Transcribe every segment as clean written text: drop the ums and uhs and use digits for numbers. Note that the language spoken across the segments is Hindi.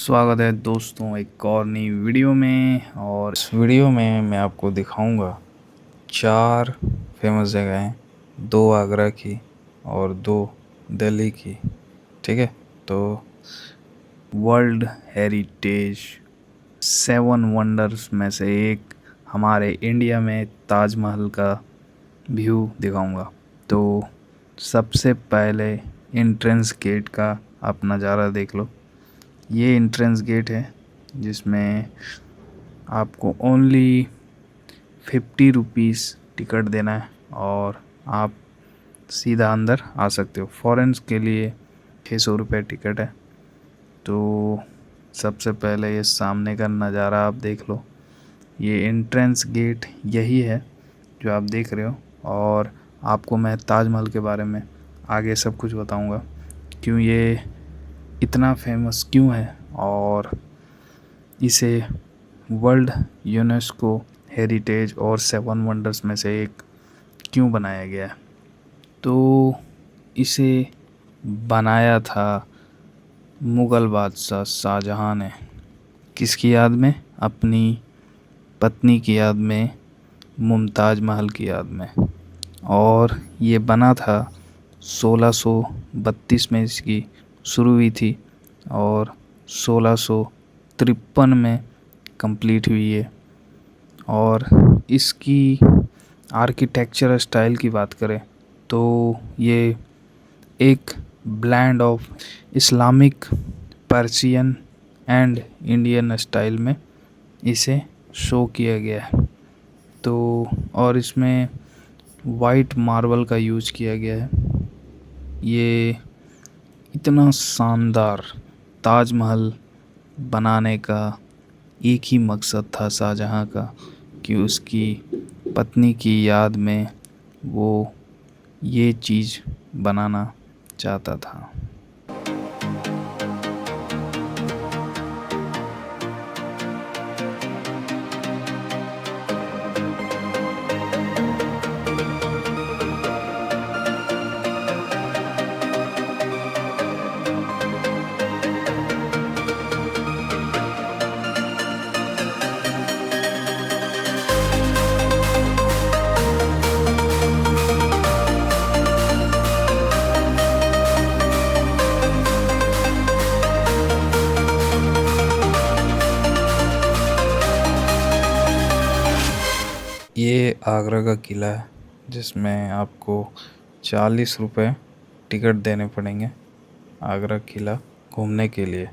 स्वागत है दोस्तों एक और नई वीडियो में। और इस वीडियो में मैं आपको दिखाऊंगा 4 फेमस जगहें, 2 आगरा की और 2 दिल्ली की। ठीक है, तो वर्ल्ड हेरिटेज 7 वंडर्स में से एक हमारे इंडिया में ताजमहल का व्यू दिखाऊंगा। तो सबसे पहले एंट्रेंस गेट का आप नज़ारा देख लो। ये एंट्रेंस गेट है जिसमें आपको ओनली 50 रुपीज़ टिकट देना है और आप सीधा अंदर आ सकते हो। फॉरेन्स के लिए 600 रुपये टिकट है। तो सबसे पहले ये सामने का नज़ारा आप देख लो। ये एंट्रेंस गेट यही है जो आप देख रहे हो। और आपको मैं ताजमहल के बारे में आगे सब कुछ बताऊंगा, क्यों ये इतना फेमस क्यों है और इसे वर्ल्ड यूनेस्को हेरिटेज और 7 वंडर्स में से एक क्यों बनाया गया है। तो इसे बनाया था मुग़ल बादशाह शाहजहां ने। किसकी याद में? अपनी पत्नी की याद में, मुमताज़ महल की याद में। और ये बना था 1632 में इसकी शुरू हुई थी और 1653 में कंप्लीट हुई है। और इसकी आर्किटेक्चर स्टाइल की बात करें तो ये एक blend of Islamic, Persian and Indian style में इसे शो किया गया है। तो और इसमें वाइट मार्बल का यूज़ किया गया है। ये इतना शानदार ताजमहल बनाने का एक ही मकसद था शाहजहां का, कि उसकी पत्नी की याद में वो ये चीज़ बनाना चाहता था। ये आगरा का किला है जिसमें आपको 40 रुपये टिकट देने पड़ेंगे आगरा किला घूमने के लिए।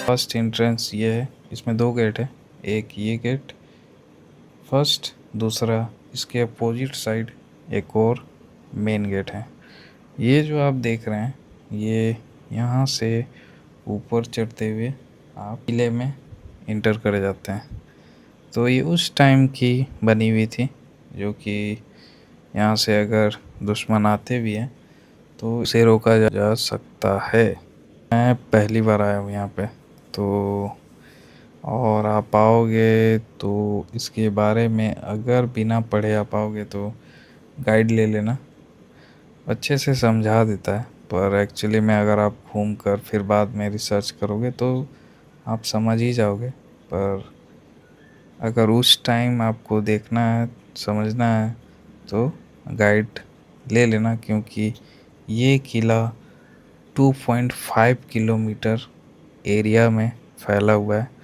फर्स्ट एंट्रेंस ये है। इसमें 2 गेट है, एक ये गेट फर्स्ट, दूसरा इसके अपोजिट साइड एक और मेन गेट है। ये जो आप देख रहे हैं ये यहाँ से ऊपर चढ़ते हुए आप किले में इंटर कर जाते हैं। तो ये उस टाइम की बनी हुई थी, जो कि यहाँ से अगर दुश्मन आते भी हैं तो इसे रोका जा सकता है। मैं पहली बार आया हूँ यहाँ पे, तो और आप आओगे तो इसके बारे में अगर बिना पढ़े आप आओगे तो गाइड ले लेना, अच्छे से समझा देता है। पर एक्चुअली में अगर आप घूम कर फिर बाद में रिसर्च करोगे तो आप समझ ही जाओगे। पर अगर उस टाइम आपको देखना है, समझना है, तो गाइड ले लेना, क्योंकि ये किला 2.5 किलोमीटर एरिया में फैला हुआ है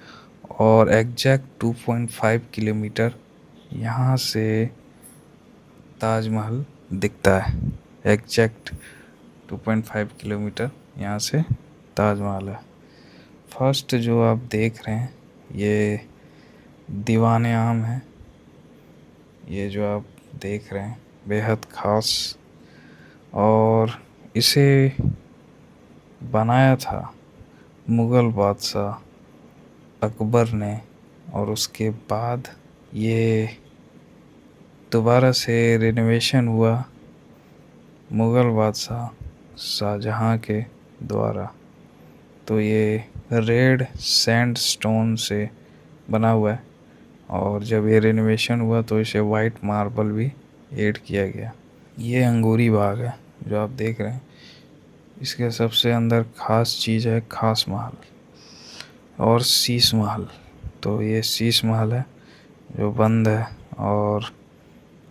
और एग्जैक्ट 2.5 किलोमीटर यहाँ से ताजमहल दिखता है। एग्जैक्ट 2.5 किलोमीटर यहाँ से ताजमहल है। फर्स्ट जो आप देख रहे हैं ये दीवाने आम है। ये जो आप देख रहे हैं बेहद ख़ास, और इसे बनाया था मुग़ल बादशाह अकबर ने। और उसके बाद ये दोबारा से रिनोवेशन हुआ मुग़ल बादशाह शाहजहां के द्वारा। तो ये रेड सैंडस्टोन से बना हुआ है और जब ये रिनोवेशन हुआ तो इसे वाइट मार्बल भी ऐड किया गया। ये अंगूरी बाग है जो आप देख रहे हैं। इसके सबसे अंदर ख़ास चीज़ है खास महल और शीश महल। तो ये शीश महल है जो बंद है और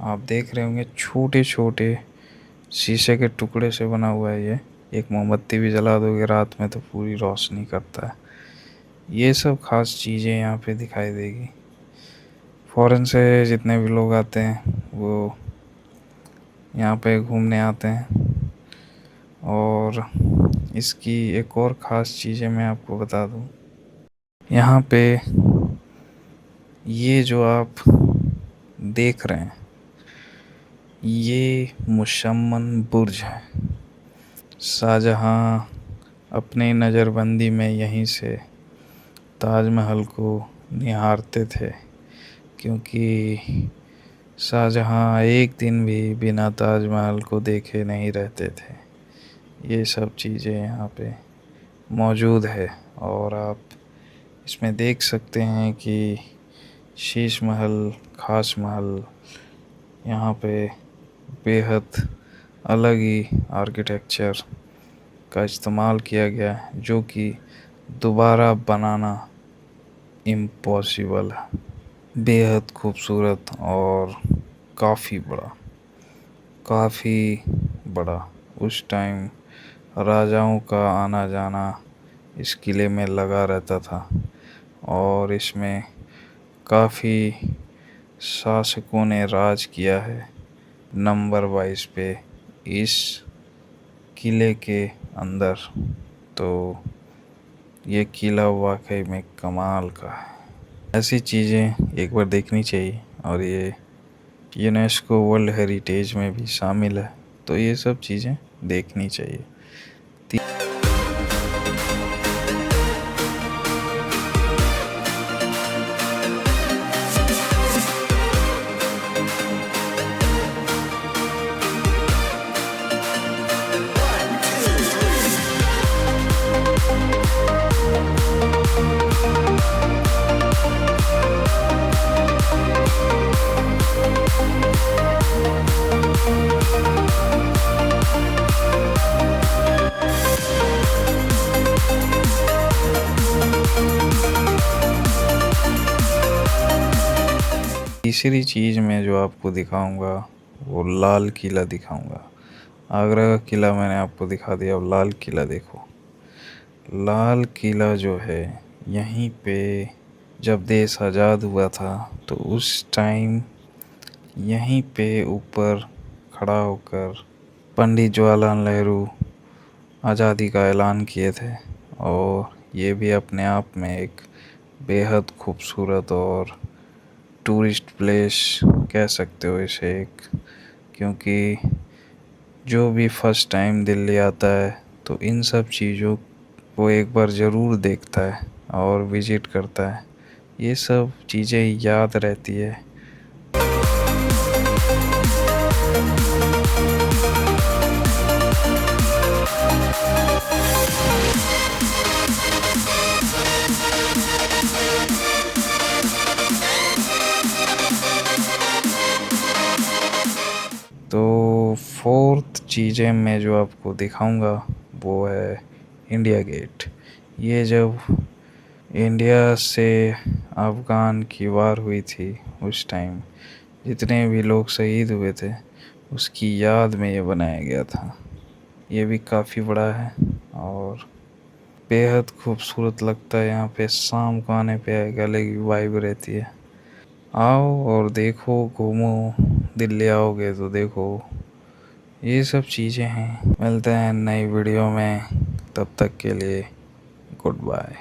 आप देख रहे होंगे छोटे छोटे शीशे के टुकड़े से बना हुआ है ये। एक मोमबत्ती भी जला दोगे रात में तो पूरी रोशनी करता है। ये सब खास चीज़ें यहाँ पे दिखाई देगी। फॉरेन से जितने भी लोग आते हैं वो यहाँ पे घूमने आते हैं। और इसकी एक और ख़ास चीज़ें मैं आपको बता दूँ, यहाँ पे ये जो आप देख रहे हैं ये मुशम्मन बुर्ज है। शाहजहाँ अपनी नज़रबंदी में यहीं से ताजमहल को निहारते थे, क्योंकि शाहजहाँ एक दिन भी बिना ताजमहल को देखे नहीं रहते थे। ये सब चीज़ें यहाँ पे मौजूद है और आप इसमें देख सकते हैं कि शीश महल, खास महल, यहाँ पे बेहद अलग ही आर्किटेक्चर का इस्तेमाल किया गया है जो कि दोबारा बनाना इम्पॉसिबल है। बेहद खूबसूरत और काफ़ी बड़ा उस टाइम राजाओं का आना जाना इस किले में लगा रहता था और इसमें काफ़ी शासकों ने राज किया है। नंबर 22 पे इस किले के अंदर। तो ये किला वाकई में कमाल का है। ऐसी चीज़ें एक बार देखनी चाहिए और ये यूनेस्को वर्ल्ड हेरिटेज में भी शामिल है, तो ये सब चीज़ें देखनी चाहिए। तीसरी चीज़ मैं जो आपको दिखाऊंगा वो लाल किला दिखाऊंगा। आगरा का किला मैंने आपको दिखा दिया, अब लाल किला देखो। लाल किला जो है यहीं पे जब देश आज़ाद हुआ था तो उस टाइम यहीं पे ऊपर खड़ा होकर पंडित जवाहरलाल नेहरू आज़ादी का ऐलान किए थे। और ये भी अपने आप में एक बेहद खूबसूरत और टूरिस्ट प्लेस कह सकते हो इसे एक, क्योंकि जो भी फर्स्ट टाइम दिल्ली आता है तो इन सब चीज़ों को एक बार ज़रूर देखता है और विज़िट करता है। ये सब चीज़ें याद रहती है। तो फोर्थ चीज़ें मैं जो आपको दिखाऊंगा वो है इंडिया गेट। ये जब इंडिया से अफ़गान की वार हुई थी उस टाइम जितने भी लोग शहीद हुए थे उसकी याद में ये बनाया गया था। ये भी काफ़ी बड़ा है और बेहद खूबसूरत लगता है। यहाँ पे शाम को आने पे एक अलग ही वाइब रहती है। आओ और देखो, घूमो, दिल्ली आओगे तो देखो, ये सब चीज़ें हैं। मिलते हैं नई वीडियो में, तब तक के लिए गुड बाय।